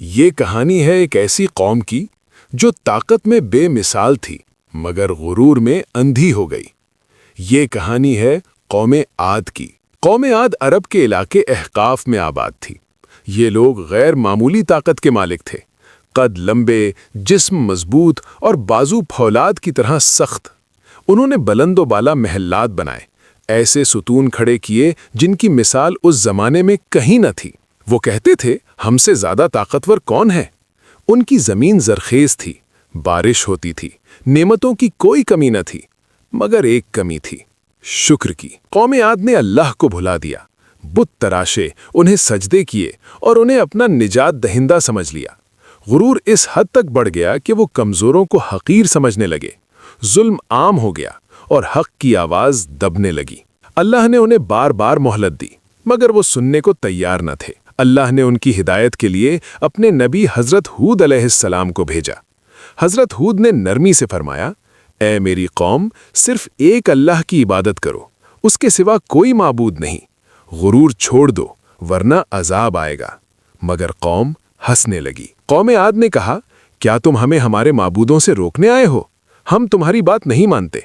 یہ کہانی ہے ایک ایسی قوم کی جو طاقت میں بے مثال تھی مگر غرور میں اندھی ہو گئی۔ یہ کہانی ہے قوم عاد کی۔ قوم عاد عرب کے علاقے احقاف میں آباد تھی۔ یہ لوگ غیر معمولی طاقت کے مالک تھے، قد لمبے، جسم مضبوط اور بازو پھولاد کی طرح سخت۔ انہوں نے بلند و بالا محلات بنائے، ایسے ستون کھڑے کیے جن کی مثال اس زمانے میں کہیں نہ تھی۔ وہ کہتے تھے ہم سے زیادہ طاقتور کون ہے؟ ان کی زمین زرخیز تھی، بارش ہوتی تھی، نعمتوں کی کوئی کمی نہ تھی، مگر ایک کمی تھی، شکر کی۔ قوم عاد نے اللہ کو بھلا دیا، بت تراشے، انہیں سجدے کیے اور انہیں اپنا نجات دہندہ سمجھ لیا۔ غرور اس حد تک بڑھ گیا کہ وہ کمزوروں کو حقیر سمجھنے لگے، ظلم عام ہو گیا اور حق کی آواز دبنے لگی۔ اللہ نے انہیں بار بار مہلت دی مگر وہ سننے کو تیار نہ تھے۔ اللہ نے ان کی ہدایت کے لیے اپنے نبی حضرت ہود علیہ السلام کو بھیجا۔ حضرت ہود نے نرمی سے فرمایا، اے میری قوم، صرف ایک اللہ کی عبادت کرو، اس کے سوا کوئی معبود نہیں۔ غرور چھوڑ دو ورنہ عذاب آئے گا۔ مگر قوم ہنسنے لگی۔ قوم عاد نے کہا، کیا تم ہمیں ہمارے معبودوں سے روکنے آئے ہو؟ ہم تمہاری بات نہیں مانتے۔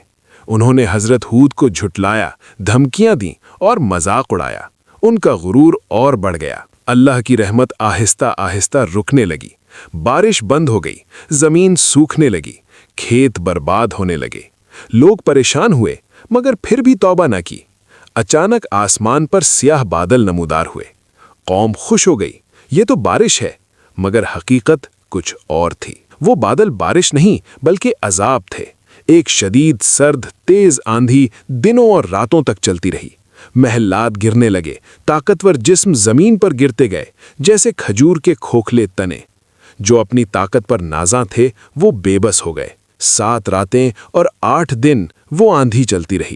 انہوں نے حضرت ہود کو جھٹلایا، دھمکیاں دیں اور مذاق اڑایا۔ ان کا غرور اور بڑھ گیا۔ اللہ کی رحمت آہستہ آہستہ رکنے لگی، بارش بند ہو گئی، زمین سوکھنے لگی، کھیت برباد ہونے لگے۔ لوگ پریشان ہوئے مگر پھر بھی توبہ نہ کی۔ اچانک آسمان پر سیاہ بادل نمودار ہوئے۔ قوم خوش ہو گئی، یہ تو بارش ہے، مگر حقیقت کچھ اور تھی۔ وہ بادل بارش نہیں بلکہ عذاب تھے۔ ایک شدید سرد تیز آندھی دنوں اور راتوں تک چلتی رہی۔ محلات گرنے لگے، طاقتور جسم زمین پر گرتے گئے جیسے کھجور کے کھوکھلے تنے۔ جو اپنی طاقت پر نازاں تھے وہ بے بس ہو گئے۔ 7 راتیں اور 8 دن وہ آندھی چلتی رہی۔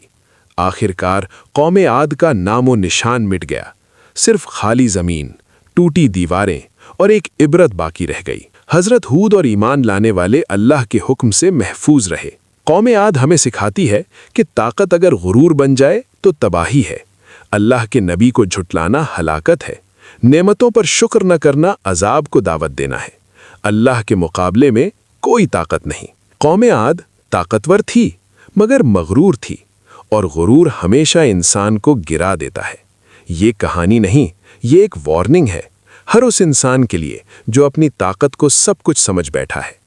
آخرکار قوم عاد کا نام و نشان مٹ گیا، صرف خالی زمین، ٹوٹی دیواریں اور ایک عبرت باقی رہ گئی۔ حضرت ہود اور ایمان لانے والے اللہ کے حکم سے محفوظ رہے۔ قوم عاد ہمیں سکھاتی ہے کہ طاقت اگر غرور بن جائے تو تباہی ہے۔ اللہ کے نبی کو جھٹلانا ہلاکت ہے۔ نعمتوں پر شکر نہ کرنا عذاب کو دعوت دینا ہے۔ اللہ کے مقابلے میں کوئی طاقت نہیں۔ قوم عاد طاقتور تھی مگر مغرور تھی، اور غرور ہمیشہ انسان کو گرا دیتا ہے۔ یہ کہانی نہیں، یہ ایک وارننگ ہے، ہر اس انسان کے لیے جو اپنی طاقت کو سب کچھ سمجھ بیٹھا ہے۔